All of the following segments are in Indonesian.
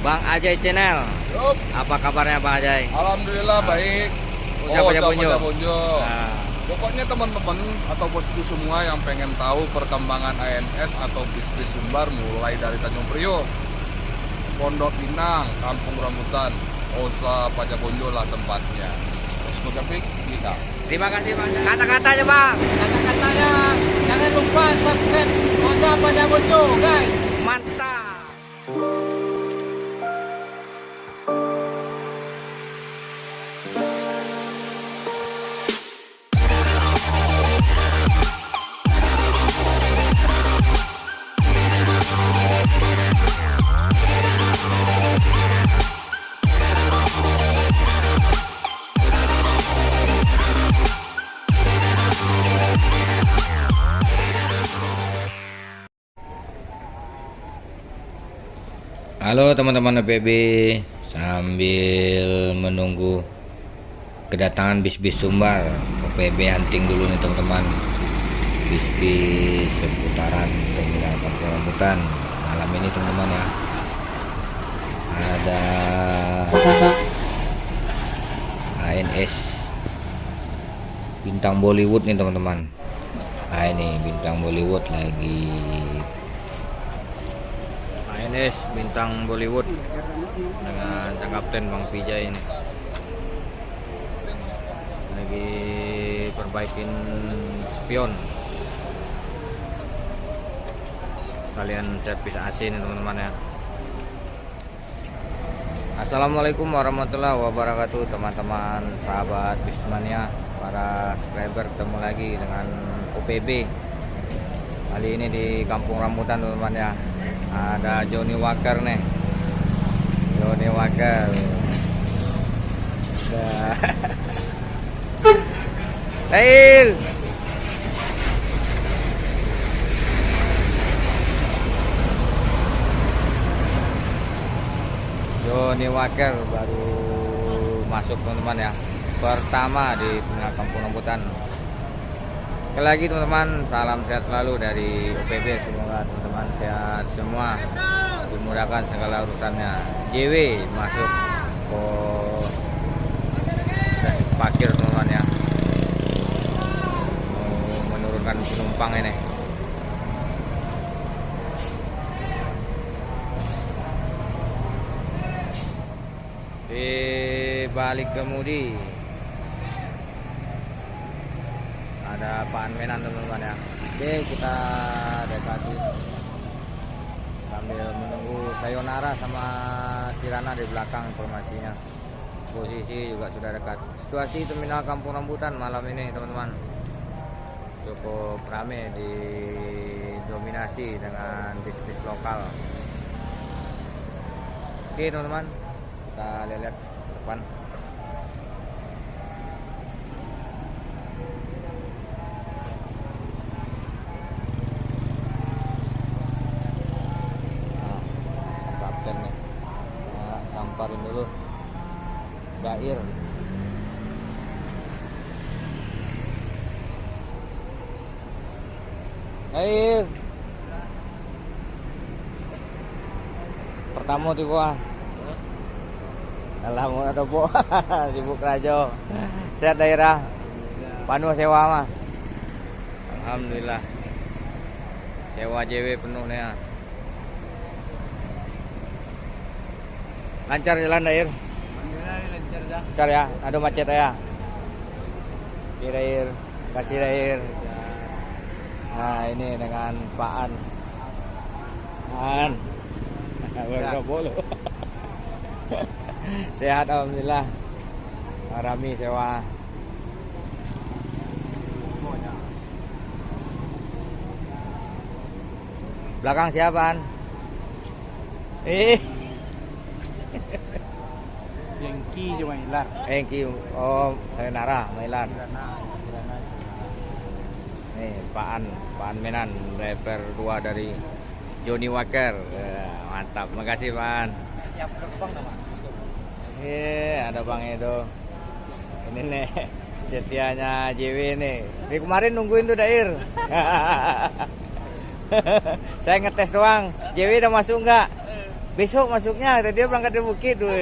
Bang Ajay Channel. Yup. Apa kabarnya Bang Ajay? Alhamdulillah baik. Ucap Bonjo. Nah. Pokoknya teman-teman atau bosku semua yang pengen tahu perkembangan ANS atau bis-bis Sumbar mulai dari Tanjung Priok, Pondok Pinang, Kampung Rambutan, Osa Pajabonjo lah tempatnya. Bosku Capik, kita. Terima kasih Bang. Kata-katanya Bang. Kata-katanya jangan lupa subscribe Osa Pajabonjo guys. Mantap. Halo teman-teman OPB, sambil menunggu kedatangan bis-bis Sumbar, OPB hunting dulu nih teman-teman. Bis-bis seputaran terminal Kampung Rambutan malam ini teman-teman ya. Ada ANS Bintang Bollywood nih teman-teman. Nah ini Bintang Bollywood lagi. ANS Bintang Bollywood dengan Sang Kapten Bang Pijay ini lagi perbaikin spion kalian servis AC ini teman-teman ya. Assalamualaikum warahmatullahi wabarakatuh teman-teman sahabat Bismania, para subscriber, ketemu lagi dengan OPB kali ini di Kampung Rambutan teman-teman ya. Ada Johnny Walker nih, Johnny Walker. Air. Johnny Walker baru masuk teman-teman ya, pertama di Terminal Kampung Rambutan. Sekali lagi teman-teman, salam sehat selalu dari OPB. Semoga teman-teman sehat semua, dimudahkan segala urusannya. JW masuk ke parkir teman-teman ya, mau menurunkan penumpang ini. Di balik kemudi ada Pak Menan teman-teman ya. Oke, kita dekati sambil menunggu Sayonara sama Kirana di belakang informasinya. Posisi juga sudah dekat. Situasi Terminal Kampung Rambutan malam ini teman-teman cukup ramai, didominasi dengan bis-bis lokal. Oke teman-teman, kita lihat ke depan. Samparin dulu Dair. Dair pertama tiba Alhamdulillah ada po. Sibuk rajo. Sehat daerah Panu sewa mah. Alhamdulillah sewa JW penuh nih ya. Lancar jalan Dair? Lancar ya, ada macet ya. Oke Dair, kasih Dair. Nah ini dengan Pak An. Sehat alhamdulillah. Rami sewa. Belakang siapaan? Yengki cuma hilang. Yengki, oh Sayonara, Mailan. Nih Pak An Menan, driver 2 dari Johnny Walker. Mantap, makasih Pak An. Siap terbang nama. Ada Bang Edo. Ini nih setianya JW nih. Ini kemarin nungguin tuh Dair. Saya ngetes doang. JW udah masuk nggak? Besok masuknya, tadi dia berangkat dari bukit tuh.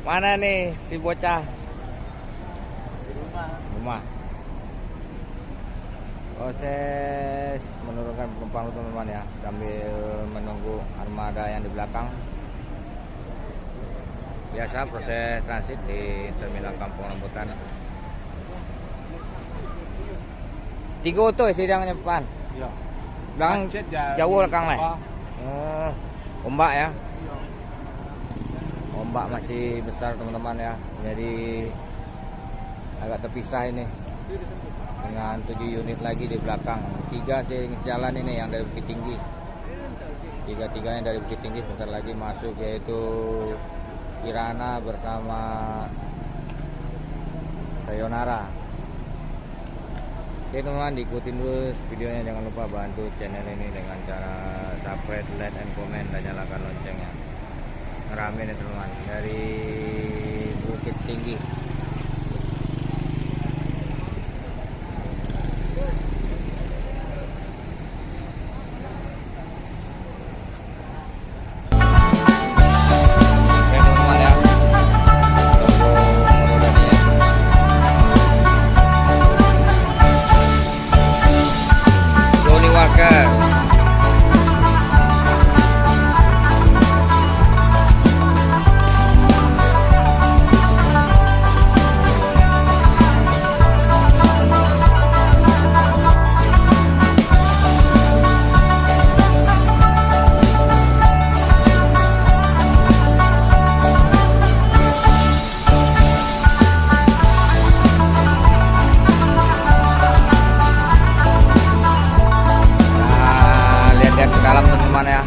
Mana nih si bocah? Di rumah. Proses menurunkan penumpang teman-teman ya, sambil menunggu armada yang di belakang. Biasa proses transit di terminal Kampung Rambutan. 3 auto sidangnya depan. Iya. Belakang Macet jadi jauh belakang lah. apa? Ombak ya. Ombak masih besar teman-teman ya. Jadi agak terpisah ini. Dengan 7 unit lagi di belakang. 3 seiring sejalan ini yang dari Bukit Tinggi. 3-3 yang dari Bukit Tinggi sebentar lagi masuk, yaitu Kirana bersama Sayonara. Oke teman-teman, diikutin dulu videonya, jangan lupa bantu channel ini dengan cara subscribe, like, and comment, dan nyalakan loncengnya. Rame nih teman-teman dari Bukit Tinggi. Oke teman-teman ya, tunggu rodanya. Johnny Walker. Lihat ke dalam teman-teman ya.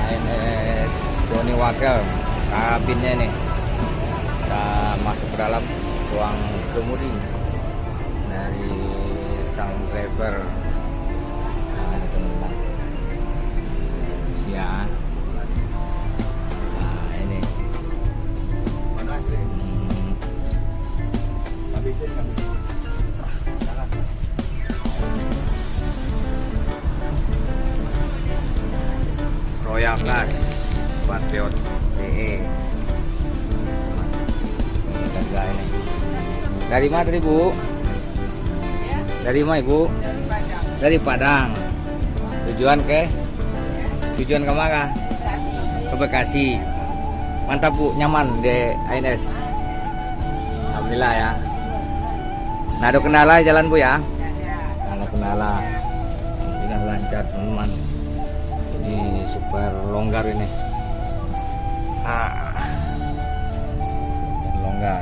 ANS Johnny Walker, kabinnya nih. Kita masuk ke dalam ruang kemudi dari sang driver. Nah ini teman-teman, siang. Nah ini. Royal Class Patriot DE. Ini harga ini. Dari mana tadi Bu? Dari mana Ibu? Dari Padang. Tujuan ke mana? Ke Bekasi. Mantap Bu, nyaman di ANS. Alhamdulillah ya. Nah, ada kendala jalan Bu ya? Ada kendala. Tidak lancar teman-teman. Ini super longgar ini. Longgar.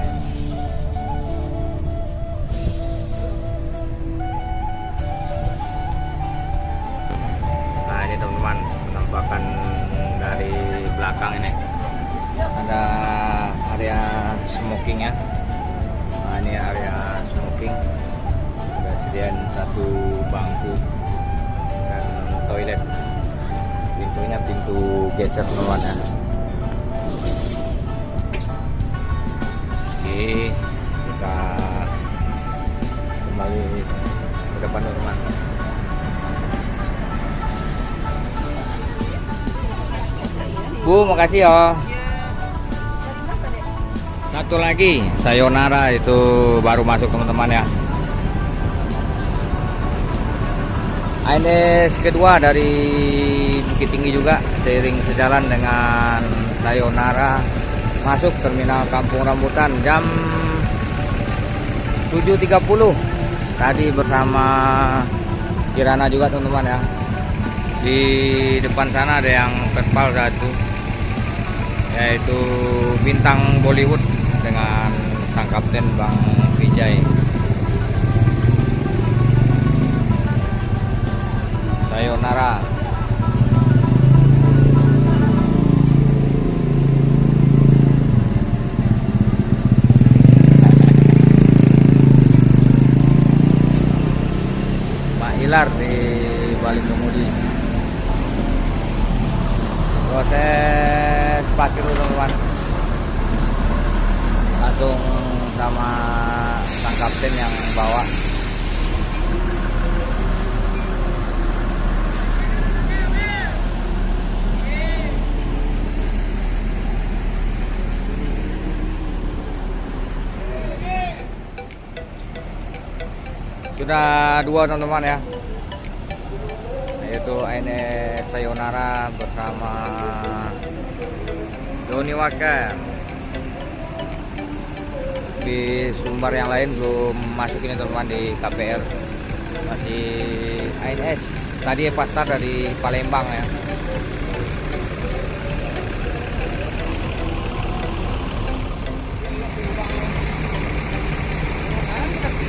Nah ini teman-teman, penampakan dari belakang ini. Ada area smoking ya. Nah ini area smoking. Ada sediaan 1 bangku dan toilet. Pintunya pintu geser teman-teman ya. Oke, kita kembali ke depan teman-teman. Bu, makasih ya. Satu lagi Sayonara itu baru masuk teman-teman ya. ANS kedua dari Bukit Tinggi juga seiring sejalan dengan Sayonara masuk terminal Kampung Rambutan jam 7.30 tadi bersama Kirana juga teman-teman ya. Di depan sana ada yang petpal satu, yaitu bintang Bollywood dengan sang kapten Bang Vijay. Sayonara. Pak Hilar di balik kemudi. Proses parkir dulu teman-teman. Langsung sama sang kapten yang bawa. sudah dua teman-teman ya, yaitu ANS Sayonara bersama Johnny Walker. Di Sumbar yang lain belum masuk ini teman-teman, di KPR masih ANS. Tadi Pastar dari Palembang ya.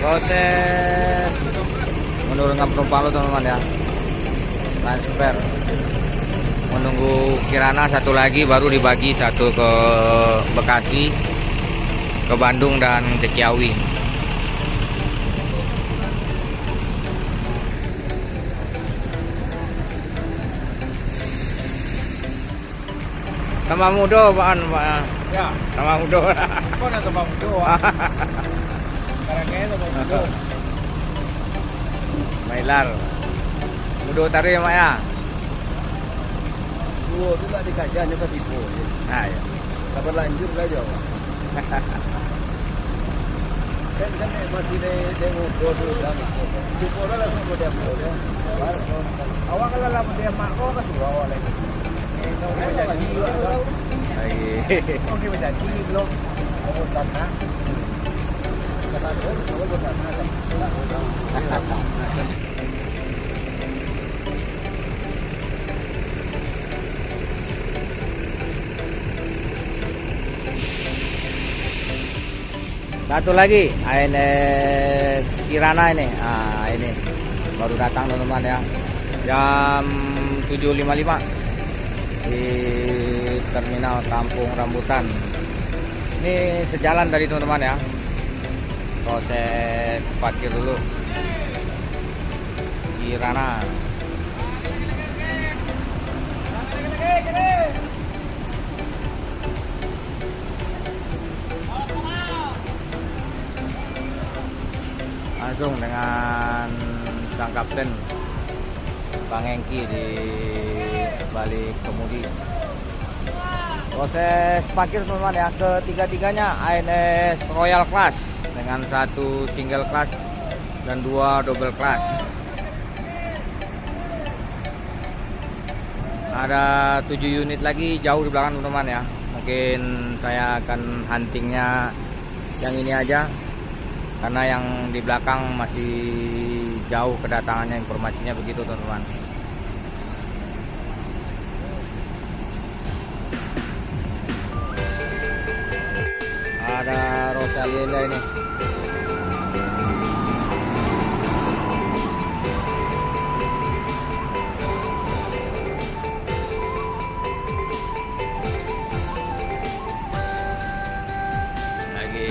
Proses menurunkan penumpang lo teman-teman ya, transfer. Menunggu Kirana satu lagi, baru dibagi satu ke Bekasi, ke Bandung, dan ke Ciawi. Tambah muda Pak. Ya, Tambah muda. kok nak tambah muda? Karena tambah muda. Mailar. Muda taruh ya Mak ya. Dua tu tak dikajar ni pasti tipu. Nah ya. Tak berlanjut saja. Kan masih demo tu dah. Tipu dah langsung ke dia. Awak kalau lama dia mak kau kasih awak lagi. Kau menjadi Lagi. kau menjadi belum. Kau tanah. Kata dia, kau bertanah. Satu lagi ANS Kirana ini. Ini baru datang teman-teman ya. Jam 7.55 di Terminal Kampung Rambutan. Ini sejalan tadi teman-teman ya. Proses parkir dulu. Kirana. Langsung dengan sang kapten Bang Engki di balik kemudi. Proses parkir teman-teman ya, ketiga-tiganya ANS Royal Class dengan satu single class dan dua double class. Ada 7 unit lagi jauh di belakang teman-teman ya. Mungkin saya akan huntingnya yang ini aja, karena yang di belakang masih jauh kedatangannya, informasinya begitu teman-teman. Ada Rosalinda ini. Lagi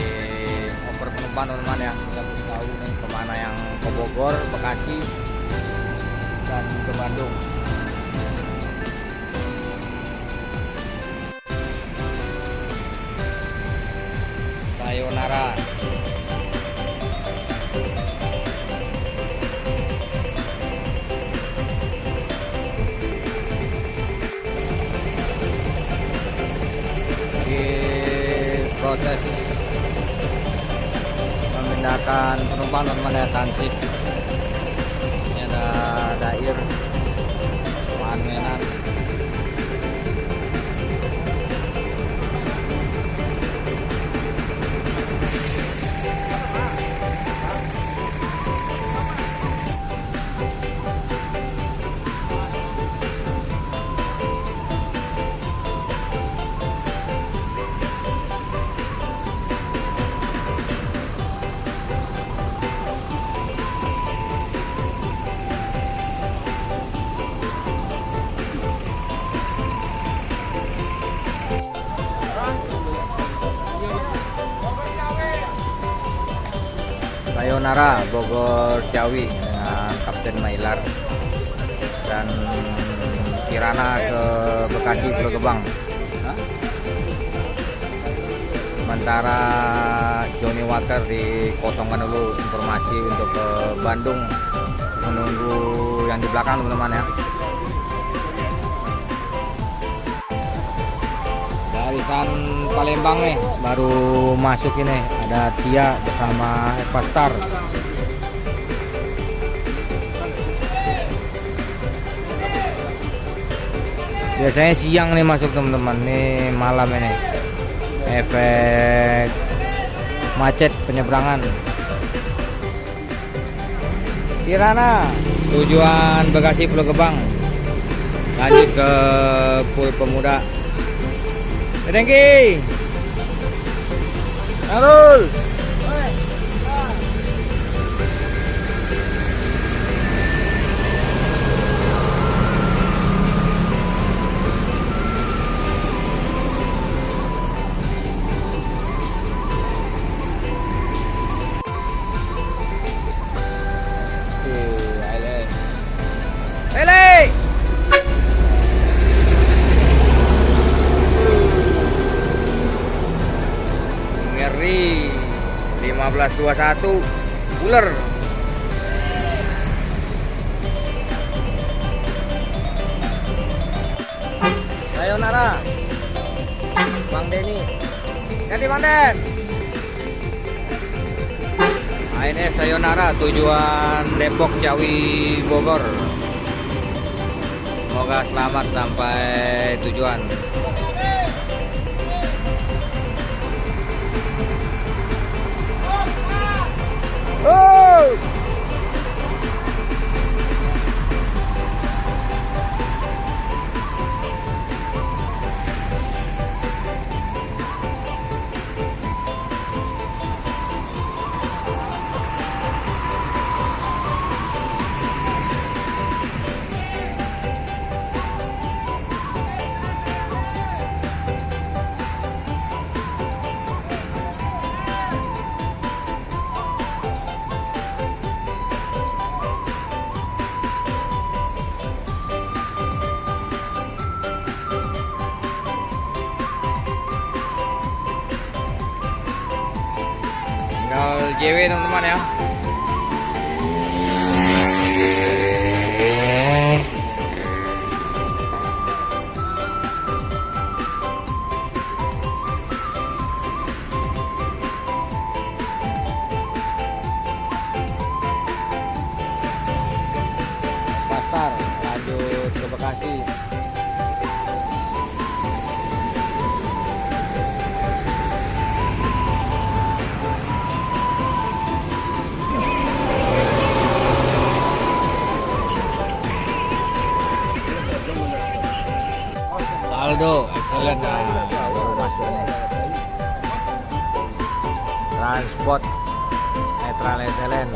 over penumpang teman-teman ya. Kita belum tahu nih kemana yang ke Bogor, Bekasi, dan ke Bandung. Sayonara. Di proses memindahkan penumpang teman-teman ya, transit. Ini ada Dair, Menan. Sayonara Bogor Ciawi dengan Kapten Mailar, dan Kirana ke Bekasi Pulau Gebang. Sementara Johnny Walker dikosongkan dulu informasi untuk ke Bandung, menunggu yang di belakang teman-teman ya. Barisan Palembang nih baru masuk ini, ada Tia bersama Pastar. Biasanya siang nih masuk teman-teman, nih malam ini efek macet penyeberangan. Kirana tujuan Bekasi Pulau Gebang, lanjut ke Pul Pemuda. Dengki Arul. Lele. Ngeri 1521 ular. Sayonara Bang Denny. Ganti Bang Den. Ini Sayonara tujuan Depok Ciawi Bogor. Semoga selamat sampai tujuan. Oh! Tinggal JW teman-teman ya. Pasar lanjut ke Bekasi. Aldo, excellent. Nah, baru masuk nih. Transport netral excellent.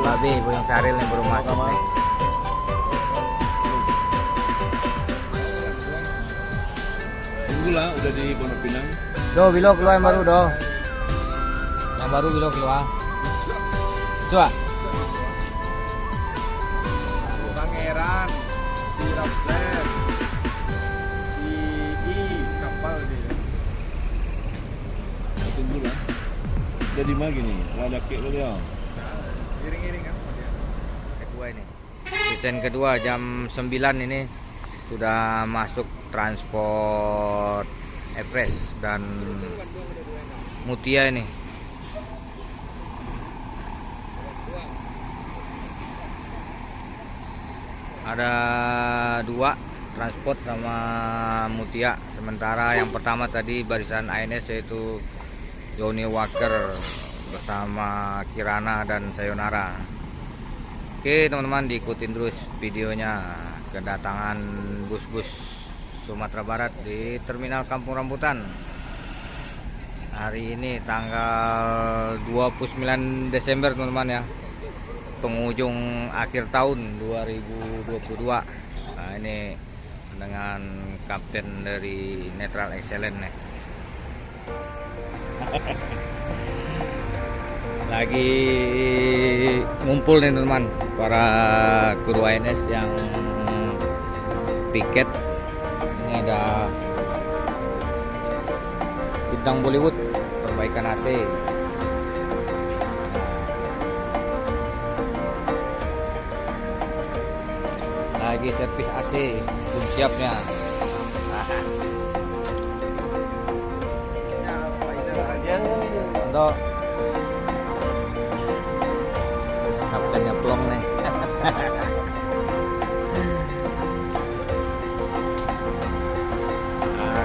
Babi Buyung Saril nih baru masuk nih. Tunggu lah, udah di Pondok Pinang. Do, bilok keluar yang baru do. Yang baru bilok keluar. Coba. Pangeran, si Raptor, si kapal dia. Tunggu lah. Jadi mana gini? Ada kek lo dia. Iring-iring kan. Kedua ini. Desain kedua jam 9 ini sudah masuk transport Express dan Mutia ini. Ada dua transport sama Mutia. Sementara yang pertama tadi barisan ANS yaitu Johnny Walker bersama Kirana dan Sayonara. Oke teman-teman, diikutin terus videonya kedatangan bus-bus Sumatera Barat di Terminal Kampung Rambutan. Hari ini tanggal 29 Desember teman-teman ya, penghujung akhir tahun 2022. Nah ini dengan kapten dari Netral Excellent nih. Lagi ngumpul nih teman-teman para kru ANS yang piket. Ini ada bintang Bollywood perbaikan AC. Lagi servis AC, belum siapnya. Untuk kaptennya plong nih.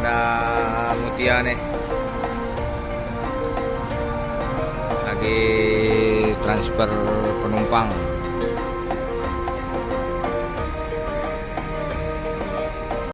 Armada Mutia nih lagi transfer penumpang.